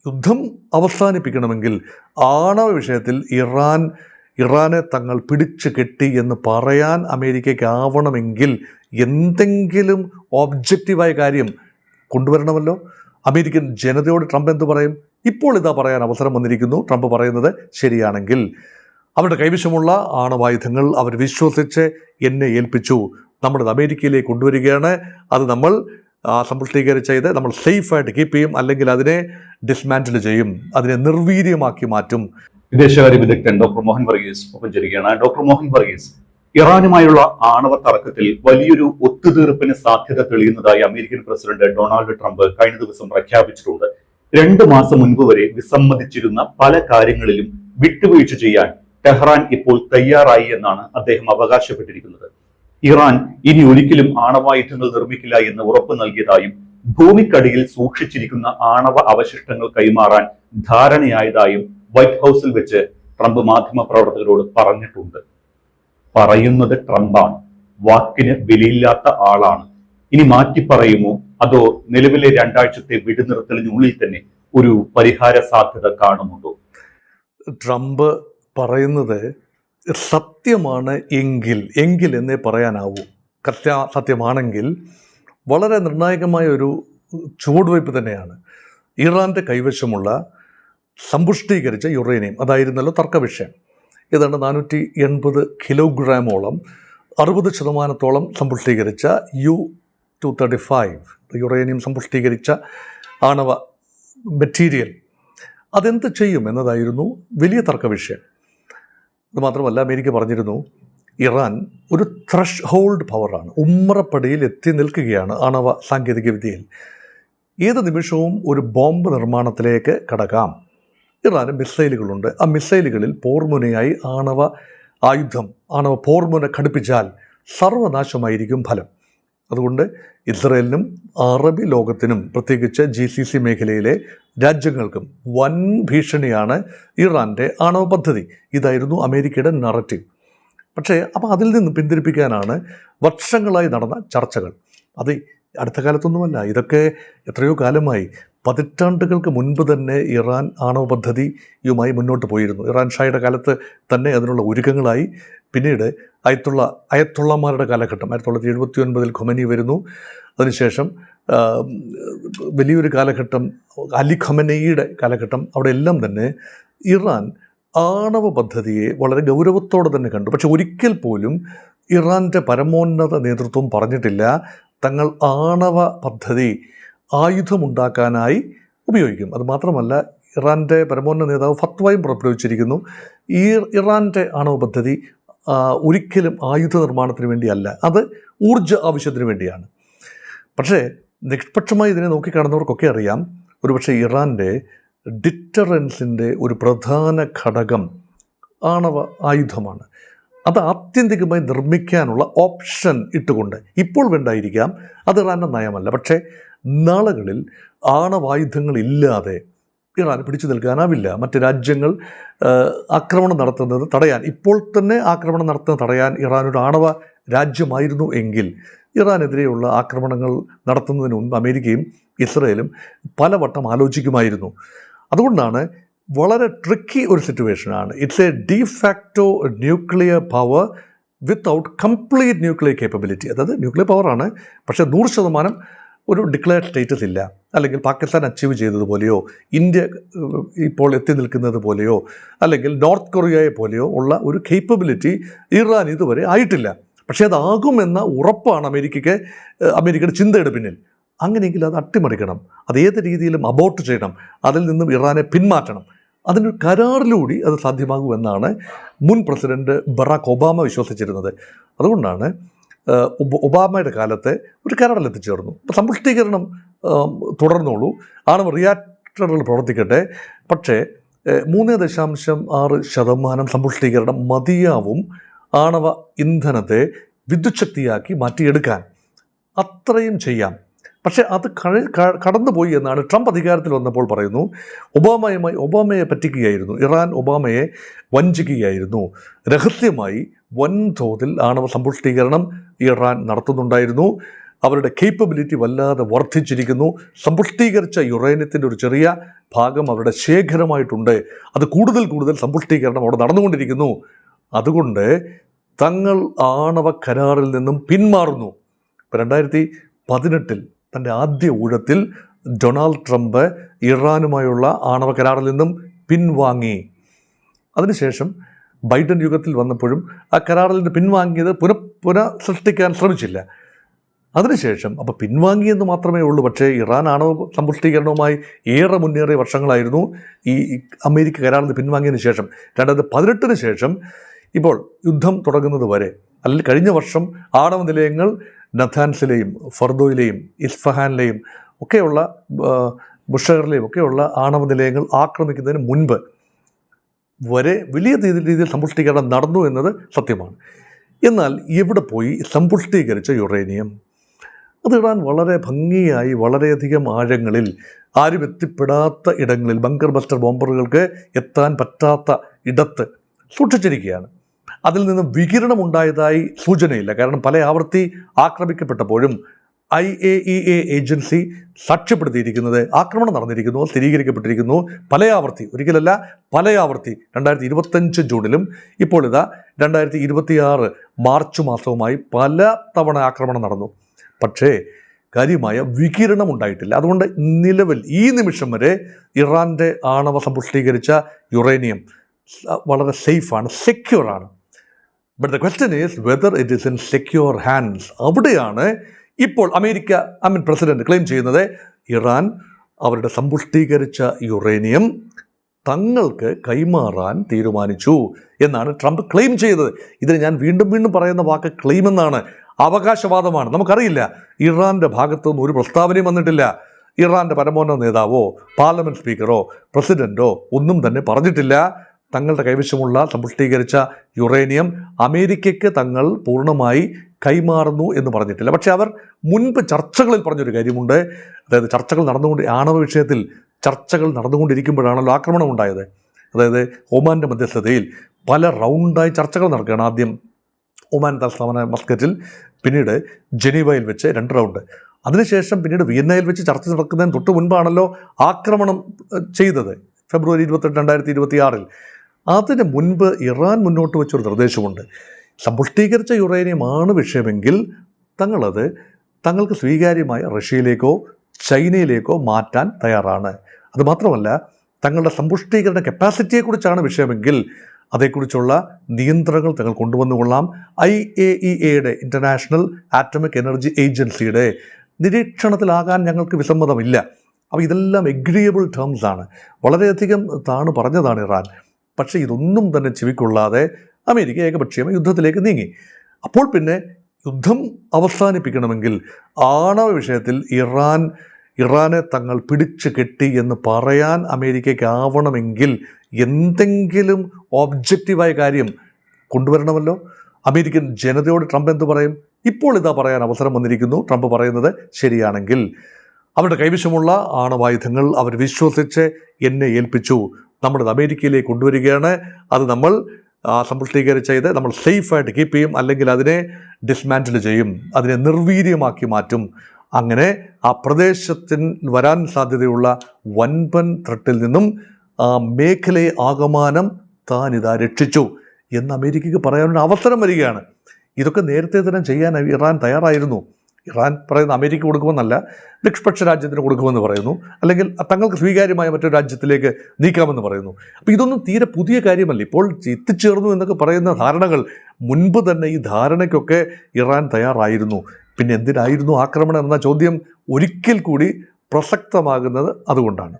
യുദ്ധം അവസാനിപ്പിക്കണമെങ്കിൽ ആണവ വിഷയത്തിൽ ഇറാനെ തങ്ങൾ പിടിച്ചു കെട്ടി എന്ന് പറയാൻ അമേരിക്കയ്ക്കാവണമെങ്കിൽ എന്തെങ്കിലും ഒബ്ജക്റ്റീവായ കാര്യം കൊണ്ടുവരണമല്ലോ. അമേരിക്കൻ ജനതയോട് ട്രംപ് എന്തു പറയും? ഇപ്പോൾ ഇതാ പറയാൻ അവസരം വന്നിരിക്കുന്നു. ട്രംപ് പറയുന്നത് ശരിയാണെങ്കിൽ അവരുടെ കൈവശമുള്ള ആണവായുധങ്ങൾ അവർ വിശ്വസിച്ച് എന്നെ ഏൽപ്പിച്ചു, നമ്മളത് അമേരിക്കയിലേക്ക് കൊണ്ടുവരികയാണ്, അത് നമ്മൾ സമ്പുഷ്ടീകരിച്ച് ചെയ്ത് നമ്മൾ സേഫായിട്ട് കീപ്പ് ചെയ്യും, അല്ലെങ്കിൽ അതിനെ ഡിസ്മാൻറ്റിൽ ചെയ്യും, അതിനെ നിർവീര്യമാക്കി മാറ്റും. വിദേശകാര്യ വിദഗ്ധൻ ഡോക്ടർ മോഹൻ വർഗീസ് ഒപ്പം ചേരുകയാണ്. ഡോക്ടർ മോഹൻ വർഗീസ്, ഇറാനുമായുള്ള ആണവ തർക്കത്തിൽ വലിയൊരു ഒത്തുതീർപ്പിന് സാധ്യത തെളിയുന്നതായി അമേരിക്കൻ പ്രസിഡന്റ് ഡൊണാൾഡ് ട്രംപ് കഴിഞ്ഞ ദിവസം പ്രഖ്യാപിച്ചിട്ടുണ്ട്. 2 മാസം മുൻപ് വരെ വിസമ്മതിച്ചിരുന്ന പല കാര്യങ്ങളിലും വിട്ടുവീഴ്ച ചെയ്യാൻ ടെഹ്റാൻ ഇപ്പോൾ തയ്യാറായി എന്നാണ് അദ്ദേഹം അവകാശപ്പെട്ടിരിക്കുന്നത്. ഇറാൻ ഇനി ഒരിക്കലും ആണവായുധങ്ങൾ നിർമ്മിക്കില്ല എന്ന് ഉറപ്പ് നൽകിയതായും ഭൂമിക്കടിയിൽ സൂക്ഷിച്ചിരിക്കുന്ന ആണവ അവശിഷ്ടങ്ങൾ കൈമാറാൻ ധാരണയായതായും വൈറ്റ് ഹൗസിൽ വെച്ച് ട്രംപ് മാധ്യമ പ്രവർത്തകരോട് പറഞ്ഞിട്ടുണ്ട്. പറയുന്നത് ട്രംപാണ്, വാക്കിന് വിലയില്ലാത്ത ആളാണ്. ഇനി മാറ്റി പറയുമോ, അതോ നിലവിലെ 2 ആഴ്ചത്തെ വെടിനിർത്തലിനുള്ളിൽ തന്നെ ഒരു പരിഹാര സാധ്യത കാണുന്നുണ്ടോ? ട്രംപ് പറയുന്നത് സത്യമാണ് എങ്കിൽ എന്നേ പറയാനാവൂ. സത്യമാണെങ്കിൽ വളരെ നിർണായകമായ ഒരു ചുവടുവയ്പ് തന്നെയാണ്. ഇറാൻ്റെ കൈവശമുള്ള സമ്പുഷ്ടീകരിച്ച യുറേനിയം, അതായിരുന്നല്ലോ തർക്കവിഷയം. ഏതാണ്ട് 480 കിലോഗ്രാമോളം 60% സമ്പുഷ്ടീകരിച്ച U-235 യുറേനിയം സമ്പുഷ്ടീകരിച്ച ആണവ മെറ്റീരിയൽ അതെന്ത് ചെയ്യും എന്നതായിരുന്നു വലിയ തർക്കവിഷയം. അതുമാത്രമല്ല, അമേരിക്ക പറഞ്ഞിരുന്നു ഇറാൻ ഒരു ത്രഷ് ഹോൾഡ് പവറാണ്, ഉമ്മറപ്പടിയിൽ എത്തി നിൽക്കുകയാണ് ആണവ സാങ്കേതിക വിദ്യയിൽ. ഏത് നിമിഷവും ഒരു ബോംബ് നിർമ്മാണത്തിലേക്ക് കടക്കാം. ഇറാന് മിസൈലുകളുണ്ട്. ആ മിസൈലുകളിൽ പോർമുനയായി ആണവ പോർമുന ഘടിപ്പിച്ചാൽ സർവനാശമായിരിക്കും ഫലം. അതുകൊണ്ട് ഇസ്രയേലിനും അറബി ലോകത്തിനും പ്രത്യേകിച്ച് GCC മേഖലയിലെ രാജ്യങ്ങൾക്കും വൻ ഭീഷണിയാണ് ഇറാൻ്റെ ആണവ പദ്ധതി. ഇതായിരുന്നു അമേരിക്കയുടെ നറേറ്റീവ്. പക്ഷേ അതിൽ നിന്ന് പിന്തിരിപ്പിക്കാനാണ് വർഷങ്ങളായി നടന്ന ചർച്ചകൾ. അത് അടുത്ത കാലത്തൊന്നുമല്ല, ഇതൊക്കെ എത്രയോ കാലമായി. പതിറ്റാണ്ടുകൾക്ക് മുൻപ് തന്നെ ഇറാൻ ആണവ പദ്ധതിയുമായി മുന്നോട്ട് പോയിരുന്നു. ഇറാൻ ഷായുടെ കാലത്ത് തന്നെ അതിനുള്ള ഒരുക്കങ്ങളായി. പിന്നീട് അയത്തുള്ളമാരുടെ കാലഘട്ടം 1979 ഖൊമനി വരുന്നു. അതിനുശേഷം വലിയൊരു കാലഘട്ടം അലി ഖൊമനയുടെ കാലഘട്ടം. അവിടെ എല്ലാം തന്നെ ഇറാൻ ആണവ പദ്ധതിയെ വളരെ ഗൗരവത്തോടെ തന്നെ കണ്ടു. പക്ഷെ ഒരിക്കൽ പോലും ഇറാൻ്റെ പരമോന്നത നേതൃത്വം പറഞ്ഞിട്ടില്ല തങ്ങൾ ആണവ പദ്ധതി ആയുധമുണ്ടാക്കാനായി ഉപയോഗിക്കും. അതുമാത്രമല്ല, ഇറാൻ്റെ പരമോന്നത നേതാവ് ഫത്വയും പുറപ്പെടുവിച്ചിരിക്കുന്നു. ഇറാൻ്റെ ആണവ പദ്ധതി ഒരിക്കലും ആയുധ നിർമ്മാണത്തിന് വേണ്ടിയല്ല, അത് ഊർജ്ജ ആവശ്യത്തിന് വേണ്ടിയാണ്. പക്ഷേ നിഷ്പക്ഷമായി ഇതിനെ നോക്കിക്കാണുന്നവർക്കൊക്കെ അറിയാം, ഒരുപക്ഷെ ഇറാൻ്റെ ഡിറ്ററൻസിൻ്റെ ഒരു പ്രധാന ഘടകം ആണവ ആയുധമാണ്. അത് ആത്യന്തികമായി നിർമ്മിക്കാനുള്ള ഓപ്ഷൻ ഇട്ടുകൊണ്ട് ഇപ്പോൾ വേണ്ടായിരിക്കാം, അത് ഇറാൻ്റെ നയമല്ല. പക്ഷേ നാളുകളിൽ ആണവായുധങ്ങളില്ലാതെ ഇറാൻ പിടിച്ചു നിൽക്കാനാവില്ല. മറ്റ് രാജ്യങ്ങൾ ആക്രമണം നടത്തുന്നത് തടയാൻ, ഇപ്പോൾ തന്നെ ആക്രമണം നടത്തുന്നത് തടയാൻ ഇറാൻ ഒരു ആണവ രാജ്യമായിരുന്നു എങ്കിൽ ഇറാനെതിരെയുള്ള ആക്രമണങ്ങൾ നടത്തുന്നതിന് മുൻപ് അമേരിക്കയും ഇസ്രയേലും പലവട്ടം ആലോചിക്കുമായിരുന്നു. അതുകൊണ്ടാണ് വളരെ ട്രിക്കി ഒരു സിറ്റുവേഷനാണ്. It's a de facto nuclear power without complete nuclear capability. അതായത് ന്യൂക്ലിയർ പവറാണ്, പക്ഷേ 100% ഒരു ഡിക്ലെയർഡ് സ്റ്റേറ്റസ് ഇല്ല. അല്ലെങ്കിൽ പാകിസ്ഥാൻ അച്ചീവ് ചെയ്തതുപോലെയോ ഇന്ത്യ ഇപ്പോൾ എത്തി നിൽക്കുന്നത് പോലെയോ അല്ലെങ്കിൽ നോർത്ത് കൊറിയയെ പോലെയോ ഉള്ള ഒരു കേപ്പബിലിറ്റി ഇറാൻ ഇതുവരെ ആയിട്ടില്ല. പക്ഷേ അതാകുമെന്ന ഉറപ്പാണ് അമേരിക്കയുടെ ചിന്തയുടെ പിന്നിൽ. അങ്ങനെയെങ്കിൽ അത് അട്ടിമറിക്കണം, അതേത് രീതിയിലും അബോർട്ട് ചെയ്യണം, അതിൽ നിന്നും ഇറാനെ പിന്മാറ്റണം. അതിനൊരു കരാറിലൂടെ അത് സാധ്യമാകുമെന്നാണ് മുൻ പ്രസിഡന്റ് ബറാക് ഒബാമ വിശ്വസിച്ചിരുന്നത്. അതുകൊണ്ടാണ് ഒബാമയുടെ കാലത്തെ ഒരു കരാറിൽ എത്തിച്ചേർന്നു. ഇപ്പോൾ സമ്പുഷ്ടീകരണം തുടർന്നോളൂ, ആണവ റിയാക്ടറുകൾ പ്രവർത്തിക്കട്ടെ, പക്ഷേ 3.6% സമ്പുഷ്ടീകരണം മതിയാവും ആണവ ഇന്ധനത്തെ വിദ്യുത് ശക്തിയാക്കി മാറ്റിയെടുക്കാൻ. അത്രയും ചെയ്യാം. പക്ഷേ അത് കടന്നുപോയി എന്നാണ് ട്രംപ് അധികാരത്തിൽ വന്നപ്പോൾ പറയുന്നു. ഒബാമയെ പറ്റിക്കുകയായിരുന്നു, ഇറാൻ ഒബാമയെ വഞ്ചിക്കുകയായിരുന്നു. രഹസ്യമായി വൻതോതിൽ ആണവ സമ്പുഷ്ടീകരണം ഇറാൻ നടത്തുന്നുണ്ടായിരുന്നു. അവരുടെ കേപ്പബിലിറ്റി വല്ലാതെ വർദ്ധിച്ചിരിക്കുന്നു. സമ്പുഷ്ടീകരിച്ച യുറേനിയത്തിൻ്റെ ഒരു ചെറിയ ഭാഗം അവരുടെ ശേഖരമായിട്ടുണ്ട്. അത് കൂടുതൽ സമ്പുഷ്ടീകരണം അവിടെ നടന്നുകൊണ്ടിരിക്കുന്നു. അതുകൊണ്ട് തങ്ങൾ ആണവ കരാറിൽ നിന്നും പിന്മാറുന്നു. ഇപ്പോൾ 2018 തൻ്റെ ആദ്യ ഊഴത്തിൽ ഡൊണാൾഡ് ട്രംപ് ഇറാനുമായുള്ള ആണവ കരാറിൽ നിന്നും പിൻവാങ്ങി. അതിനുശേഷം ബൈഡൻ യുഗത്തിൽ വന്നപ്പോഴും ആ കരാറിൽ നിന്ന് പിൻവാങ്ങിയത് പുനഃസൃഷ്ടിക്കാൻ ശ്രമിച്ചില്ല. അതിനുശേഷം അപ്പോൾ പിൻവാങ്ങിയെന്ന് മാത്രമേ ഉള്ളൂ. പക്ഷേ ഇറാൻ ആണവ സമ്പുഷ്ടീകരണവുമായി ഏറെ മുന്നേറിയ വർഷങ്ങളായിരുന്നു ഈ അമേരിക്ക കരാറിൽ നിന്ന് പിൻവാങ്ങിയതിന് ശേഷം. 2018 ശേഷം ഇപ്പോൾ യുദ്ധം തുടങ്ങുന്നത് വരെ, അല്ലെങ്കിൽ കഴിഞ്ഞ വർഷം ആണവ നിലയങ്ങൾ നഥാൻസിലെയും ഫർദോയിലെയും ഇസ്ഫഹാനിലെയും ഒക്കെയുള്ള ബുഷഹറിലെയും ഒക്കെയുള്ള ആണവ നിലയങ്ങൾ ആക്രമിക്കുന്നതിന് മുൻപ് വരെ വലിയ രീതിയിൽ സമ്പുഷ്ടീകരണം നടന്നു എന്നത് സത്യമാണ്. എന്നാൽ എവിടെ പോയി സമ്പുഷ്ടീകരിച്ച യുറേനിയം? അത് ഇറാൻ വളരെ ഭംഗിയായി വളരെയധികം ആഴങ്ങളിൽ, ആരും എത്തിപ്പെടാത്ത ഇടങ്ങളിൽ, ബങ്കർ ബസ്റ്റർ ബോംബറുകൾക്ക് എത്താൻ പറ്റാത്ത ഇടത്ത് സൂക്ഷിച്ചിരിക്കുകയാണ്. അതിൽ നിന്ന് വികിരണം ഉണ്ടായതായി സൂചനയില്ല. കാരണം പല ആവർത്തി ആക്രമിക്കപ്പെട്ടപ്പോഴും IAEA ഏജൻസി സാക്ഷ്യപ്പെടുത്തിയിരിക്കുന്നത് ആക്രമണം നടന്നിരിക്കുന്നു, സ്ഥിരീകരിക്കപ്പെട്ടിരിക്കുന്നു. ഒരിക്കലല്ല പല ആവർത്തി 2025 ജൂണിലും ഇപ്പോൾ ഇതാ 2026 മാർച്ച് മാസവുമായി പല തവണ ആക്രമണം നടന്നു. പക്ഷേ കാര്യമായ വികിരണം ഉണ്ടായിട്ടില്ല. അതുകൊണ്ട് നിലവിൽ ഈ നിമിഷം വരെ ഇറാൻ്റെ ആണവ സമ്പുഷ്ടീകരിച്ച യുറേനിയം വളരെ സേഫാണ്, സെക്യൂറാണ്. But the question is whether it is in secure hands. അവിടെയാണ് ഇപ്പോൾ പ്രസിഡന്റ് ക്ലെയിം ചെയ്യുന്നത് ഇറാൻ അവരുടെ സമ്പുഷ്ടീകരിച്ച യുറേനിയം തങ്ങൾക്ക് കൈമാറാൻ തീരുമാനിച്ചു എന്നാണ് ട്രംപ് ക്ലെയിം ചെയ്തത്. ഇതിന് ഞാൻ വീണ്ടും പറയുന്ന വാക്ക് ക്ലെയിം എന്നാണ്. അവകാശവാദമാണ്. നമുക്കറിയില്ല, ഇറാൻ്റെ ഭാഗത്തുനിന്ന് ഒരു പ്രസ്താവനയും വന്നിട്ടില്ല. ഇറാൻ്റെ പരമോന്നത നേതാവോ പാർലമെൻറ്റ് സ്പീക്കറോ പ്രസിഡൻറ്റോ ഒന്നും തന്നെ പറഞ്ഞിട്ടില്ല തങ്ങളുടെ കൈവശമുള്ള സമ്പുഷ്ടീകരിച്ച യുറേനിയം അമേരിക്കയ്ക്ക് തങ്ങൾ പൂർണ്ണമായി കൈമാറുന്നു എന്ന് പറഞ്ഞിട്ടില്ല. പക്ഷേ അവർ മുൻപ് ചർച്ചകളിൽ പറഞ്ഞൊരു കാര്യമുണ്ട്. അതായത് ആണവ വിഷയത്തിൽ ചർച്ചകൾ നടന്നുകൊണ്ടിരിക്കുമ്പോഴാണല്ലോ ആക്രമണം ഉണ്ടായത്. അതായത് ഒമാൻ്റെ മധ്യസ്ഥതയിൽ പല റൗണ്ടായി ചർച്ചകൾ നടക്കുകയാണ്. ആദ്യം ഒമാൻ തലസ്ഥാന മസ്കറ്റിൽ, പിന്നീട് ജനീവയിൽ വെച്ച് 2 റൗണ്ട്, അതിനുശേഷം പിന്നീട് വിയന്നയിൽ വെച്ച് ചർച്ച നടക്കുന്നതിന് തൊട്ട് മുൻപാണല്ലോ ആക്രമണം ചെയ്തത്, ഫെബ്രുവരി 28, 2026. അതിന് മുൻപ് ഇറാൻ മുന്നോട്ട് വെച്ചൊരു നിർദ്ദേശമുണ്ട്. സമ്പുഷ്ടീകരിച്ച യുറേനിയമാണ് വിഷയമെങ്കിൽ തങ്ങൾക്ക് സ്വീകാര്യമായ റഷ്യയിലേക്കോ ചൈനയിലേക്കോ മാറ്റാൻ തയ്യാറാണ്. അതുമാത്രമല്ല, തങ്ങളുടെ സമ്പുഷ്ടീകരണ കപ്പാസിറ്റിയെക്കുറിച്ചാണ് വിഷയമെങ്കിൽ അതേക്കുറിച്ചുള്ള നിയന്ത്രണങ്ങൾ തങ്ങൾ കൊണ്ടുവന്നുകൊള്ളാം. IAEAയുടെ ഇൻ്റർനാഷണൽ ആറ്റോമിക് എനർജി ഏജൻസിയുടെ നിരീക്ഷണത്തിലാകാൻ ഞങ്ങൾക്ക് വിസമ്മതമില്ല. അപ്പോൾ ഇതെല്ലാം എഗ്രിയബിൾ ടേംസ് ആണ്. വളരെയധികം പറഞ്ഞതാണ് ഇറാൻ. പക്ഷേ ഇതൊന്നും തന്നെ ചെവിക്കൊള്ളാതെ അമേരിക്ക ഏകപക്ഷീയമായി യുദ്ധത്തിലേക്ക് നീങ്ങി. അപ്പോൾ പിന്നെ യുദ്ധം അവസാനിപ്പിക്കണമെങ്കിൽ ആണവ വിഷയത്തിൽ ഇറാനെ തങ്ങൾ പിടിച്ചു കെട്ടി എന്ന് പറയാൻ അമേരിക്കയ്ക്കാവണമെങ്കിൽ എന്തെങ്കിലും ഒബ്ജക്റ്റീവായ കാര്യം കൊണ്ടുവരണമല്ലോ. അമേരിക്കൻ ജനതയോട് ട്രംപ് എന്ത് പറയും? ഇപ്പോൾ ഇതാ പറയാൻ അവസരം വന്നിരിക്കുന്നു. ട്രംപ് പറയുന്നത് ശരിയാണെങ്കിൽ അവരുടെ കൈവശമുള്ള ആണവായുധങ്ങൾ അവർ വിശ്വസിച്ച് എന്നെ ഏൽപ്പിച്ചു, നമ്മളത് അമേരിക്കയിലേക്ക് കൊണ്ടുവരികയാണ്, അത് നമ്മൾ സമ്പുഷ്ടീകരിച്ച ഇത് നമ്മൾ സേഫായിട്ട് കീപ്പ് ചെയ്യും, അല്ലെങ്കിൽ അതിനെ ഡിസ്മാൻറ്റിൽ ചെയ്യും, അതിനെ നിർവീര്യമാക്കി മാറ്റും. അങ്ങനെ ആ പ്രദേശത്തിൽ വരാൻ സാധ്യതയുള്ള വൻപൻ ത്രട്ടിൽ നിന്നും ആ മേഖലയെ ആകമാനം താനിതാ രക്ഷിച്ചു എന്ന് അമേരിക്കയ്ക്ക് പറയാനുള്ള അവസരം വരികയാണ്. ഇതൊക്കെ നേരത്തെ തന്നെ ചെയ്യാൻ ഇറാൻ തയ്യാറായിരുന്നു. ഇറാൻ പറയുന്ന അമേരിക്ക കൊടുക്കുമെന്നല്ല, നിഷ്പക്ഷ രാജ്യത്തിന് കൊടുക്കുമെന്ന് പറയുന്നു, അല്ലെങ്കിൽ തങ്ങൾക്ക് സ്വീകാര്യമായ മറ്റൊരു രാജ്യത്തിലേക്ക് നീക്കാമെന്ന് പറയുന്നു. അപ്പോൾ ഇതൊന്നും തീരെ പുതിയ കാര്യമല്ല. ഇപ്പോൾ എത്തിച്ചേർന്നു എന്നൊക്കെ പറയുന്ന ധാരണകൾ മുൻപ് തന്നെ ഈ ധാരണയ്ക്കൊക്കെ ഇറാൻ തയ്യാറായിരുന്നു. പിന്നെ എന്തിനായിരുന്നു ആക്രമണം എന്ന ചോദ്യം ഒരിക്കൽ കൂടി പ്രസക്തമാകുന്നത് അതുകൊണ്ടാണ്.